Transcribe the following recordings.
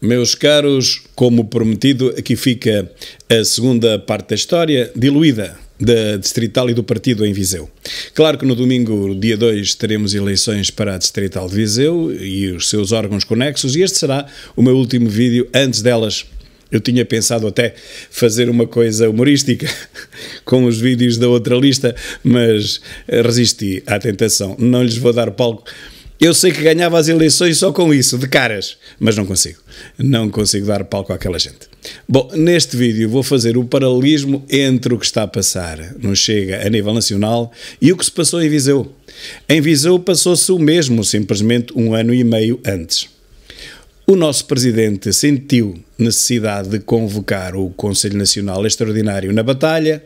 Meus caros, como prometido, aqui fica a segunda parte da história, diluída, da Distrital e do Partido em Viseu. Claro que no domingo, dia 2, teremos eleições para a Distrital de Viseu e os seus órgãos conexos, e este será o meu último vídeo antes delas. Eu tinha pensado até fazer uma coisa humorística com os vídeos da outra lista, mas resisti à tentação. Não lhes vou dar palco. Eu sei que ganhava as eleições só com isso, de caras, mas não consigo. Não consigo dar palco àquela gente. Bom, neste vídeo vou fazer o paralelismo entre o que está a passar no Chega a nível nacional e o que se passou em Viseu. Em Viseu passou-se o mesmo, simplesmente 1 ano e meio antes. O nosso presidente sentiu necessidade de convocar o Conselho Nacional Extraordinário na batalha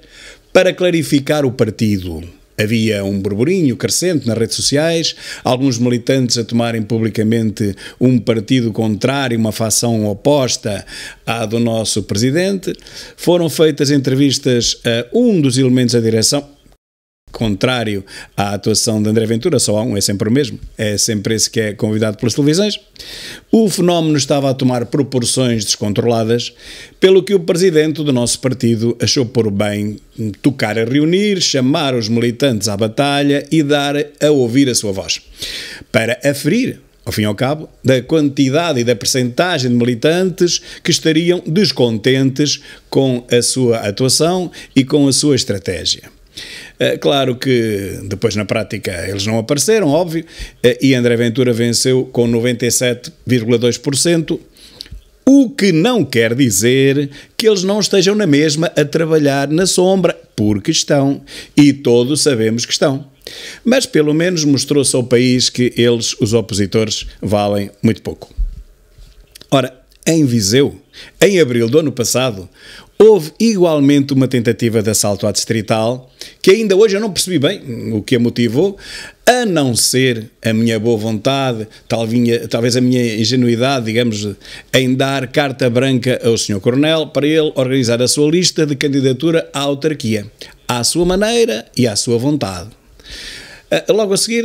para clarificar o partido. Havia um burburinho crescente nas redes sociais, alguns militantes a tomarem publicamente um partido contrário, uma facção oposta à do nosso presidente. Foram feitas entrevistas a um dos elementos da direção, contrário à atuação de André Ventura, só há um, é sempre o mesmo, é sempre esse que é convidado pelas televisões. O fenómeno estava a tomar proporções descontroladas, pelo que o presidente do nosso partido achou por bem tocar a reunir, chamar os militantes à batalha e dar a ouvir a sua voz, para aferir, ao fim e ao cabo, da quantidade e da percentagem de militantes que estariam descontentes com a sua atuação e com a sua estratégia. Claro que depois na prática eles não apareceram, óbvio, e André Ventura venceu com 97,2%, o que não quer dizer que eles não estejam na mesma a trabalhar na sombra, porque estão, e todos sabemos que estão. Mas pelo menos mostrou-se ao país que eles, os opositores, valem muito pouco. Ora, em Viseu, em abril do ano passado, houve igualmente uma tentativa de assalto à Distrital, que ainda hoje eu não percebi bem o que a motivou, a não ser a minha boa vontade, talvez a minha ingenuidade, digamos, em dar carta branca ao Sr. Coronel para ele organizar a sua lista de candidatura à autarquia, à sua maneira e à sua vontade. Logo a seguir,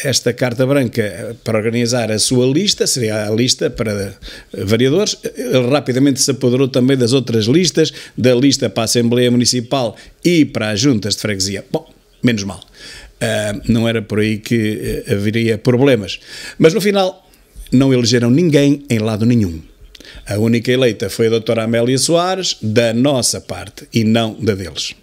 esta carta branca para organizar a sua lista, seria a lista para vereadores, ele rapidamente se apoderou também das outras listas, da lista para a Assembleia Municipal e para as juntas de freguesia. Bom, menos mal, não era por aí que haveria problemas. Mas no final, não elegeram ninguém em lado nenhum. A única eleita foi a doutora Amélia Soares, da nossa parte, e não da deles.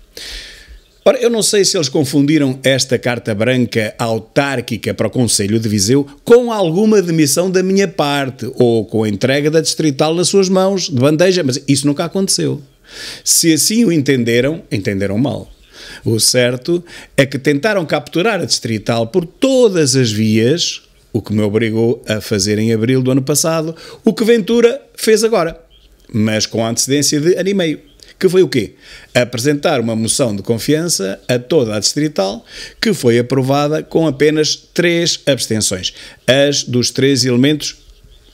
Ora, eu não sei se eles confundiram esta carta branca autárquica para o Conselho de Viseu com alguma demissão da minha parte ou com a entrega da Distrital nas suas mãos, de bandeja, mas isso nunca aconteceu. Se assim o entenderam, entenderam mal. O certo é que tentaram capturar a Distrital por todas as vias, o que me obrigou a fazer em abril do ano passado, o que Ventura fez agora, mas com a antecedência de ano e meio. Que foi o quê? Apresentar uma moção de confiança a toda a Distrital, que foi aprovada com apenas 3 abstenções, as dos 3 elementos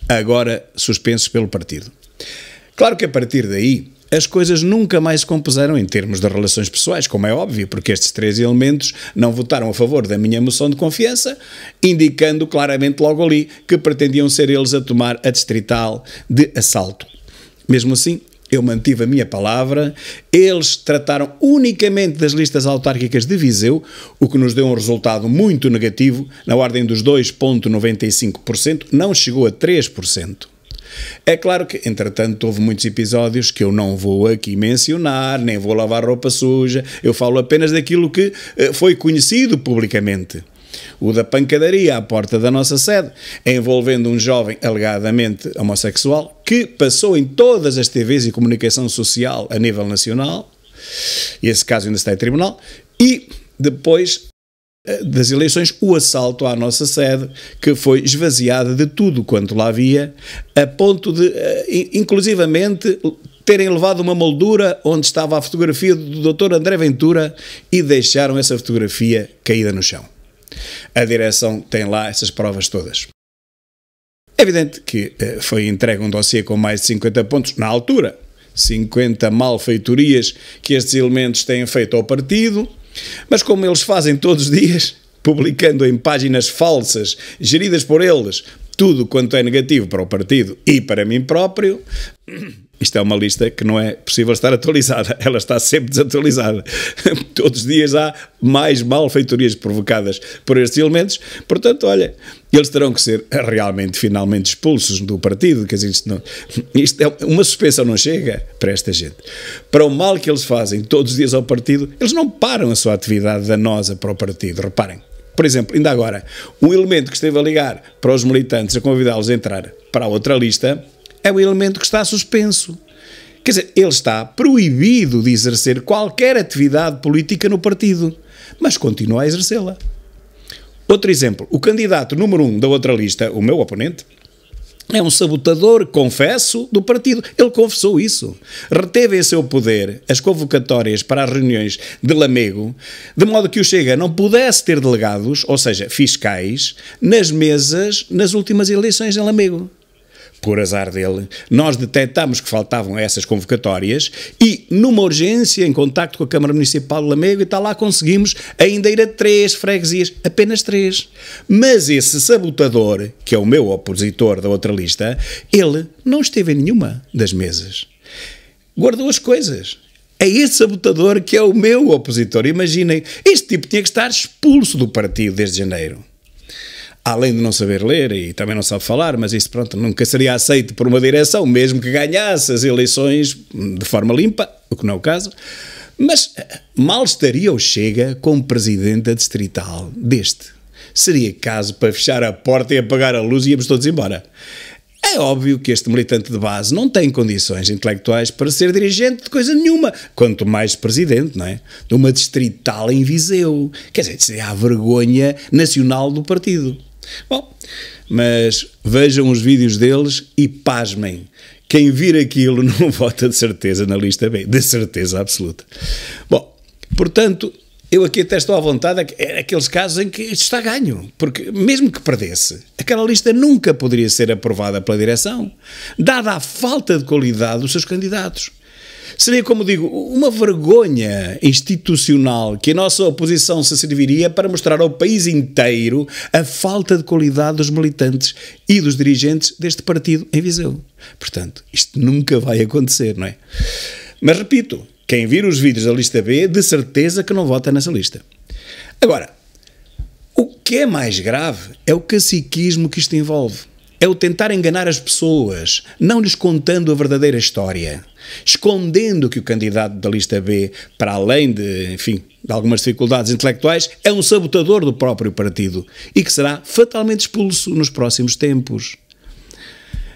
agora suspensos pelo partido. Claro que a partir daí as coisas nunca mais se compuseram em termos de relações pessoais, como é óbvio, porque estes 3 elementos não votaram a favor da minha moção de confiança, indicando claramente logo ali que pretendiam ser eles a tomar a Distrital de assalto. Mesmo assim, eu mantive a minha palavra, eles trataram unicamente das listas autárquicas de Viseu, o que nos deu um resultado muito negativo, na ordem dos 2,95%, não chegou a 3%. É claro que, entretanto, houve muitos episódios que eu não vou aqui mencionar, nem vou lavar roupa suja, eu falo apenas daquilo que foi conhecido publicamente. O da pancadaria à porta da nossa sede, envolvendo um jovem alegadamente homossexual, que passou em todas as TVs e comunicação social a nível nacional, e esse caso ainda está em tribunal, e depois das eleições, o assalto à nossa sede, que foi esvaziada de tudo quanto lá havia, a ponto de, inclusivamente, terem levado uma moldura onde estava a fotografia do Dr. André Ventura e deixaram essa fotografia caída no chão. A direção tem lá essas provas todas. É evidente que foi entregue um dossiê com mais de 50 pontos, na altura, 50 malfeitorias que estes elementos têm feito ao partido, mas como eles fazem todos os dias, publicando em páginas falsas, geridas por eles, tudo quanto é negativo para o partido e para mim próprio. Isto é uma lista que não é possível estar atualizada, ela está sempre desatualizada. Todos os dias há mais malfeitorias provocadas por estes elementos, portanto, olha, eles terão que ser realmente, finalmente expulsos do partido, quer dizer, isto é uma suspensão não chega para esta gente. Para o mal que eles fazem todos os dias ao partido, eles não param a sua atividade danosa para o partido, reparem. Por exemplo, ainda agora, um elemento que esteve a ligar para os militantes, a convidá-los a entrar para a outra lista, é o elemento que está suspenso. Quer dizer, ele está proibido de exercer qualquer atividade política no partido, mas continua a exercê-la. Outro exemplo, o candidato número 1 da outra lista, o meu oponente, é um sabotador, confesso, do partido. Ele confessou isso. Reteve em seu poder as convocatórias para as reuniões de Lamego, de modo que o Chega não pudesse ter delegados, ou seja, fiscais, nas mesas nas últimas eleições em Lamego. Por azar dele, nós detectámos que faltavam essas convocatórias e, numa urgência, em contacto com a Câmara Municipal de Lamego, e tal, lá conseguimos ainda ir a 3 freguesias, apenas 3. Mas esse sabotador, que é o meu opositor da outra lista, ele não esteve em nenhuma das mesas. Guardou as coisas. É esse sabotador que é o meu opositor. Imaginem, este tipo tinha que estar expulso do partido desde janeiro. Além de não saber ler e também não sabe falar, mas isso, pronto, nunca seria aceito por uma direção, mesmo que ganhasse as eleições de forma limpa, o que não é o caso. Mas mal estaria o Chega como presidente da distrital deste. Seria caso para fechar a porta e apagar a luz e íamos todos embora. É óbvio que este militante de base não tem condições intelectuais para ser dirigente de coisa nenhuma, quanto mais presidente, não é? De uma distrital em Viseu. Quer dizer, seria a vergonha nacional do partido. Bom, mas vejam os vídeos deles e pasmem. Quem vir aquilo não vota de certeza na lista B, de certeza absoluta. Bom, portanto, eu aqui até estou à vontade, é aqueles casos em que isto está ganho, porque mesmo que perdesse, aquela lista nunca poderia ser aprovada pela direção, dada a falta de qualidade dos seus candidatos. Seria, como digo, uma vergonha institucional que a nossa oposição se serviria para mostrar ao país inteiro a falta de qualidade dos militantes e dos dirigentes deste partido em Viseu. Portanto, isto nunca vai acontecer, não é? Mas repito, quem vir os vídeos da lista B, de certeza que não vota nessa lista. Agora, o que é mais grave é o caciquismo que isto envolve. É o tentar enganar as pessoas, não lhes contando a verdadeira história, escondendo que o candidato da lista B, para além de, enfim, de algumas dificuldades intelectuais, é um sabotador do próprio partido e que será fatalmente expulso nos próximos tempos.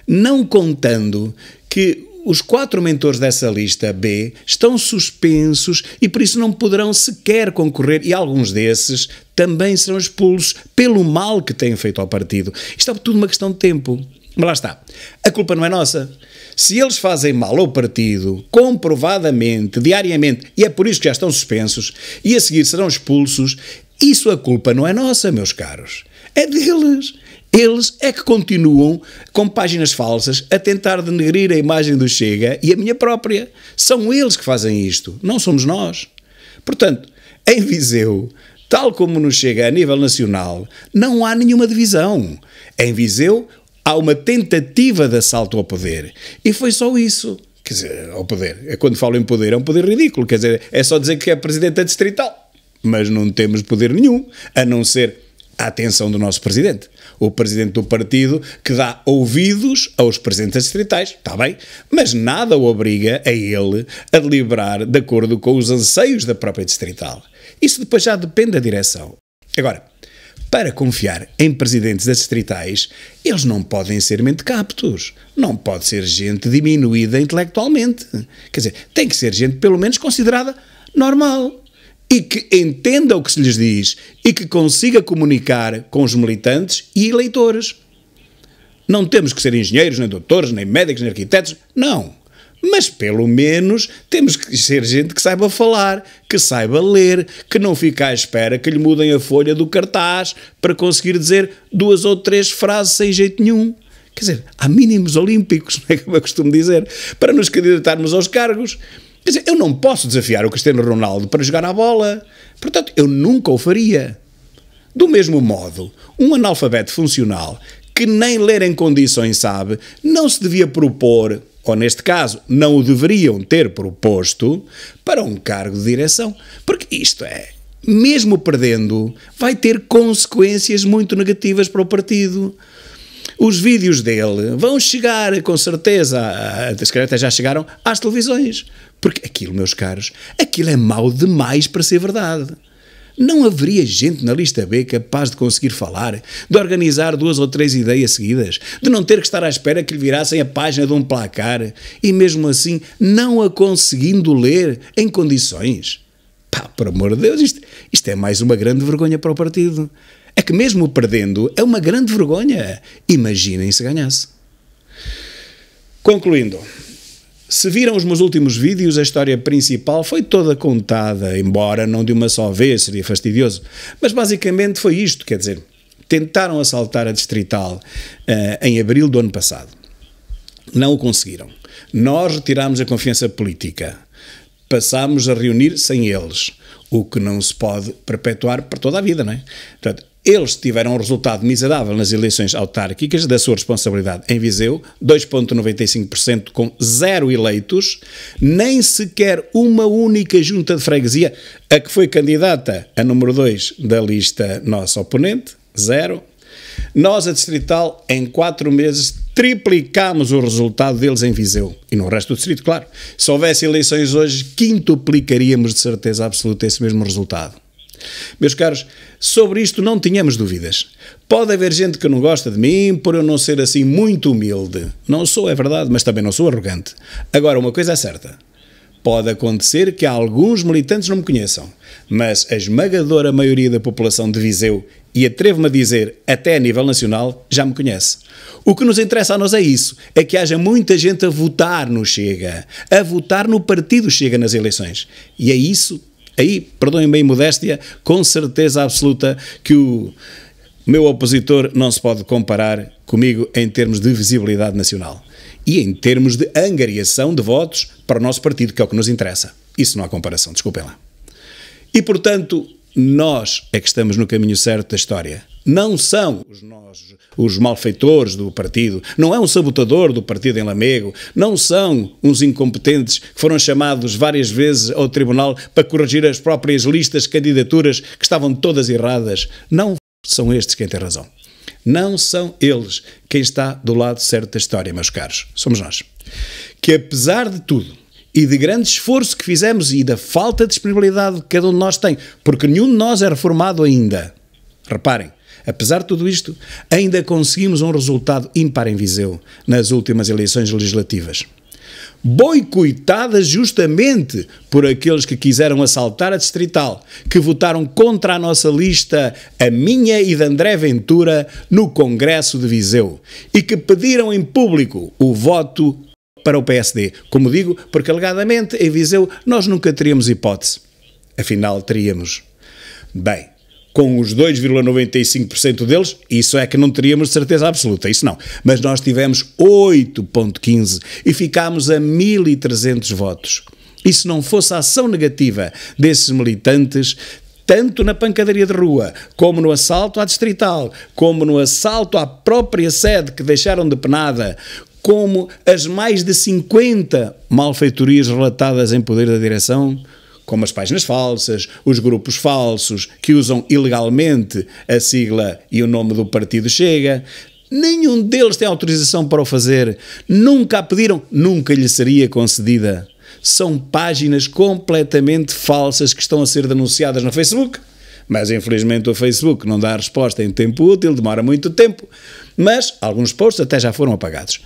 Não contando que os 4 mentores dessa lista B estão suspensos e por isso não poderão sequer concorrer e alguns desses também serão expulsos pelo mal que têm feito ao partido. Isto é tudo uma questão de tempo. Mas lá está. A culpa não é nossa. Se eles fazem mal ao partido, comprovadamente, diariamente, e é por isso que já estão suspensos, e a seguir serão expulsos, isso a culpa não é nossa, meus caros. É deles. Eles é que continuam com páginas falsas a tentar denegrir a imagem do Chega e a minha própria. São eles que fazem isto, não somos nós. Portanto, em Viseu, tal como no Chega a nível nacional, não há nenhuma divisão. Em Viseu há uma tentativa de assalto ao poder. E foi só isso. Quer dizer, ao poder. Quando falo em poder, é um poder ridículo. Quer dizer, é só dizer que é presidente da distrital. Mas não temos poder nenhum, a não ser a atenção do nosso presidente. O presidente do partido que dá ouvidos aos presidentes distritais, está bem, mas nada o obriga a ele a deliberar de acordo com os anseios da própria distrital. Isso depois já depende da direção. Agora, para confiar em presidentes das distritais, eles não podem ser mentecaptos, não pode ser gente diminuída intelectualmente. Quer dizer, tem que ser gente pelo menos considerada normal. E que entenda o que se lhes diz e que consiga comunicar com os militantes e eleitores. Não temos que ser engenheiros, nem doutores, nem médicos, nem arquitetos, não. Mas pelo menos temos que ser gente que saiba falar, que saiba ler, que não fique à espera que lhe mudem a folha do cartaz para conseguir dizer 2 ou 3 frases sem jeito nenhum. Quer dizer, há mínimos olímpicos, não é como eu costumo dizer, para nos candidatarmos aos cargos. Quer dizer, eu não posso desafiar o Cristiano Ronaldo para jogar à bola. Portanto, eu nunca o faria. Do mesmo modo, um analfabeto funcional que nem ler em condições sabe, não se devia propor, ou neste caso, não o deveriam ter proposto, para um cargo de direção. Porque isto mesmo perdendo, vai ter consequências muito negativas para o partido. Os vídeos dele vão chegar, com certeza, se calhar até já chegaram, às televisões. Porque aquilo, meus caros, aquilo é mau demais para ser verdade. Não haveria gente na lista B capaz de conseguir falar, de organizar 2 ou 3 ideias seguidas, de não ter que estar à espera que lhe virassem a página de um placar e mesmo assim não a conseguindo ler em condições. Pá, por amor de Deus, isto é mais uma grande vergonha para o partido. É que mesmo perdendo é uma grande vergonha. Imaginem se ganhasse. Concluindo, se viram os meus últimos vídeos, a história principal foi toda contada, embora não de uma só vez, seria fastidioso. Mas basicamente foi isto, quer dizer, tentaram assaltar a Distrital em abril do ano passado. Não o conseguiram. Nós retirámos a confiança política. Passámos a reunir sem eles, o que não se pode perpetuar para toda a vida, não é? Portanto, eles tiveram um resultado miserável nas eleições autárquicas da sua responsabilidade em Viseu, 2,95% com 0 eleitos, nem sequer uma única junta de freguesia, a que foi candidata a número 2 da lista nossa oponente, 0. Nós, a Distrital, em 4 meses, triplicámos o resultado deles em Viseu. E no resto do distrito, claro. Se houvesse eleições hoje, quintuplicaríamos de certeza absoluta esse mesmo resultado. Meus caros, sobre isto não tínhamos dúvidas. Pode haver gente que não gosta de mim por eu não ser assim muito humilde. Não sou, é verdade, mas também não sou arrogante. Agora, uma coisa é certa. Pode acontecer que alguns militantes não me conheçam, mas a esmagadora maioria da população de Viseu, e atrevo-me a dizer até a nível nacional, já me conhece. O que nos interessa a nós é isso, é que haja muita gente a votar no Chega, a votar no partido Chega nas eleições. E é isso, aí, perdoem-me a modéstia, com certeza absoluta que o meu opositor não se pode comparar comigo em termos de visibilidade nacional. E em termos de angariação de votos para o nosso partido, que é o que nos interessa. Isso não há comparação, desculpem lá. E, portanto, nós é que estamos no caminho certo da história. Não são os malfeitores do partido, não é um sabotador do partido em Lamego, não são uns incompetentes que foram chamados várias vezes ao tribunal para corrigir as próprias listas de candidaturas que estavam todas erradas. Não são estes quem tem razão. Não são eles quem está do lado certo da história, meus caros. Somos nós. Que apesar de tudo, e de grande esforço que fizemos e da falta de disponibilidade que cada um de nós tem, porque nenhum de nós é reformado ainda. Reparem, apesar de tudo isto, ainda conseguimos um resultado ímpar em Viseu nas últimas eleições legislativas. Boicotadas justamente por aqueles que quiseram assaltar a Distrital, que votaram contra a nossa lista, a minha e de André Ventura, no Congresso de Viseu, e que pediram em público o voto para o PSD. Como digo, porque alegadamente em Viseu nós nunca teríamos hipótese. Afinal, teríamos. Bem, com os 2,95% deles, isso é que não teríamos de certeza absoluta, isso não. Mas nós tivemos 8,15% e ficámos a 1.300 votos. E se não fosse a ação negativa desses militantes, tanto na pancadaria de rua, como no assalto à Distrital, como no assalto à própria sede que deixaram depenada, como as mais de 50 malfeitorias relatadas em poder da direção, como as páginas falsas, os grupos falsos que usam ilegalmente a sigla e o nome do partido Chega, nenhum deles tem autorização para o fazer, nunca a pediram, nunca lhe seria concedida. São páginas completamente falsas que estão a ser denunciadas no Facebook, mas infelizmente o Facebook não dá resposta em tempo útil, demora muito tempo, mas alguns posts até já foram apagados.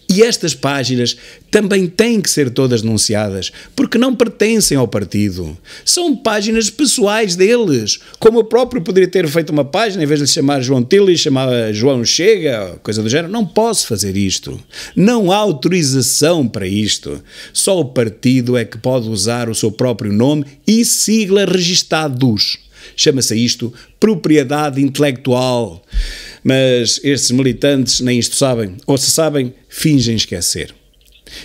E estas páginas também têm que ser todas denunciadas, porque não pertencem ao partido. São páginas pessoais deles. Como eu próprio poderia ter feito uma página, em vez de lhe chamar João Tili, chamava João Chega, coisa do género. Não posso fazer isto. Não há autorização para isto. Só o partido é que pode usar o seu próprio nome e sigla registados. Chama-se isto propriedade intelectual. Mas estes militantes nem isto sabem, ou se sabem, fingem esquecer.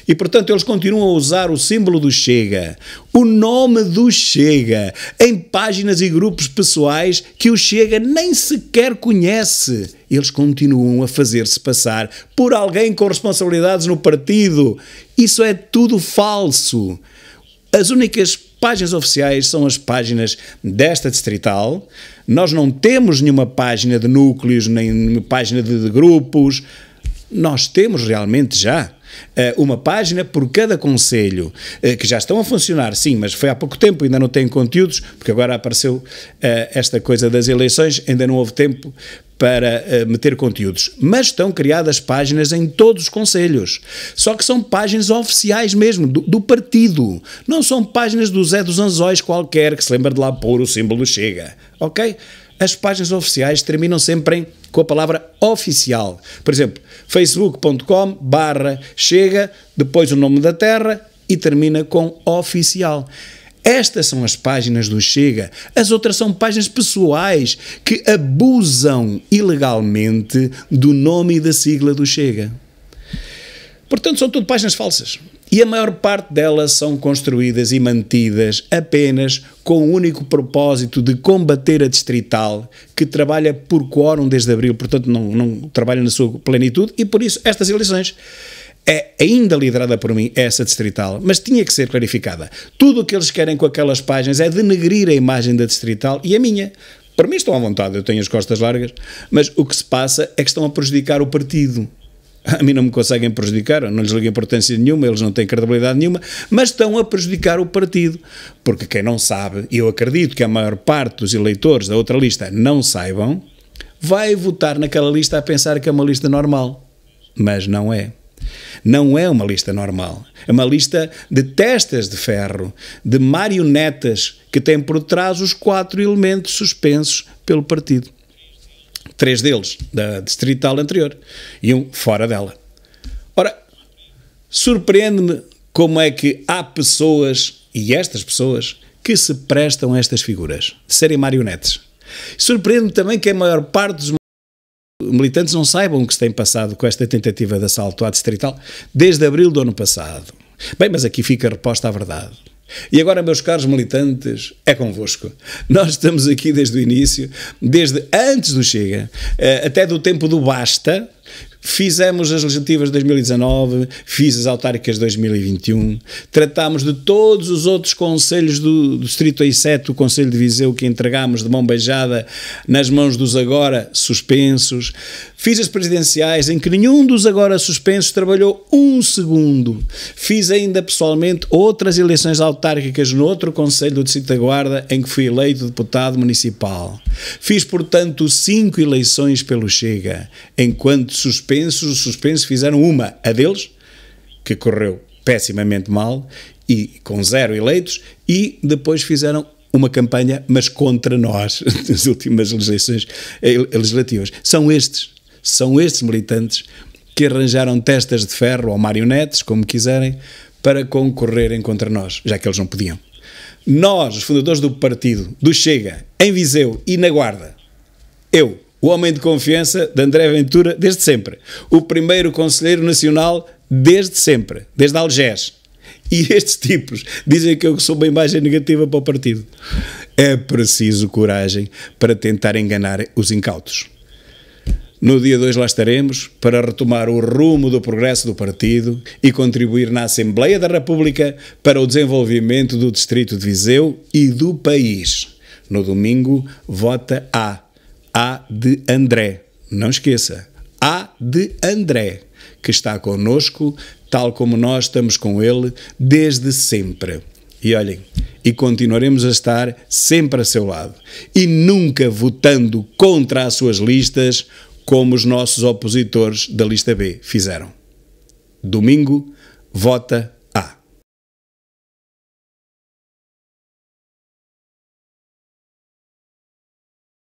E, portanto, eles continuam a usar o símbolo do Chega, o nome do Chega, em páginas e grupos pessoais que o Chega nem sequer conhece. Eles continuam a fazer-se passar por alguém com responsabilidades no partido. Isso é tudo falso. As únicas páginas oficiais são as páginas desta distrital. Nós não temos nenhuma página de núcleos, nem nenhuma página de grupos. Nós temos realmente já uma página por cada concelho, que já estão a funcionar, sim, mas foi há pouco tempo, ainda não tem conteúdos, porque agora apareceu esta coisa das eleições, ainda não houve tempo para meter conteúdos. Mas estão criadas páginas em todos os concelhos. Só que são páginas oficiais mesmo, do partido. Não são páginas do Zé dos Anzóis qualquer, que se lembra de lá pôr o símbolo do Chega. Ok? As páginas oficiais terminam sempre com a palavra oficial. Por exemplo, facebook.com/Chega, depois o nome da terra e termina com oficial. Estas são as páginas do Chega. As outras são páginas pessoais que abusam ilegalmente do nome e da sigla do Chega. Portanto, são tudo páginas falsas. E a maior parte delas são construídas e mantidas apenas com o único propósito de combater a distrital, que trabalha por quórum desde abril, portanto não trabalha na sua plenitude, e por isso estas eleições é ainda liderada por mim, essa distrital, mas tinha que ser clarificada. Tudo o que eles querem com aquelas páginas é denegrir a imagem da distrital e a minha. Para mim estão à vontade, eu tenho as costas largas, mas o que se passa é que estão a prejudicar o partido. A mim não me conseguem prejudicar, eu não lhes ligo importância nenhuma, eles não têm credibilidade nenhuma, mas estão a prejudicar o partido, porque quem não sabe, e eu acredito que a maior parte dos eleitores da outra lista não saibam, vai votar naquela lista a pensar que é uma lista normal, mas não é. Não é uma lista normal, é uma lista de testas de ferro, de marionetas que têm por trás os 4 elementos suspensos pelo partido. 3 deles da distrital anterior e 1 fora dela. Ora, surpreende-me como é que há pessoas, e estas pessoas, que se prestam a estas figuras, de serem marionetes. Surpreende-me também que a maior parte dos militantes não saibam o que se tem passado com esta tentativa de assalto à distrital desde abril do ano passado. Bem, mas aqui fica reposta a verdade. E agora, meus caros militantes, é convosco. Nós estamos aqui desde o início, desde antes do Chega, até do tempo do Basta. Fizemos as legislativas de 2019, fiz as autárquicas de 2021, tratámos de todos os outros concelhos do distrito, exceto o Conselho de Viseu, que entregámos de mão beijada nas mãos dos agora suspensos. Fiz as presidenciais, em que nenhum dos agora suspensos trabalhou 1 segundo. Fiz ainda pessoalmente outras eleições autárquicas no outro concelho do distrito da Guarda, em que fui eleito deputado municipal. Fiz, portanto, 5 eleições pelo Chega, enquanto os suspensos fizeram uma, a deles, que correu pessimamente mal, e com 0 eleitos, e depois fizeram uma campanha, mas contra nós, nas últimas eleições legislativas. São estes militantes que arranjaram testas de ferro, ou marionetes, como quiserem, para concorrerem contra nós, já que eles não podiam. Nós, os fundadores do partido, do Chega, em Viseu e na Guarda, eu, o homem de confiança de André Ventura, desde sempre. O primeiro conselheiro nacional, desde sempre. Desde Algés. E estes tipos dizem que eu sou uma imagem negativa para o partido. É preciso coragem para tentar enganar os incautos. No dia 2 lá estaremos para retomar o rumo do progresso do partido e contribuir na Assembleia da República para o desenvolvimento do distrito de Viseu e do país. No domingo, vota A de André, não esqueça, A de André, que está connosco, tal como nós estamos com ele desde sempre. E olhem, e continuaremos a estar sempre a seu lado, e nunca votando contra as suas listas, como os nossos opositores da lista B fizeram. Domingo, vota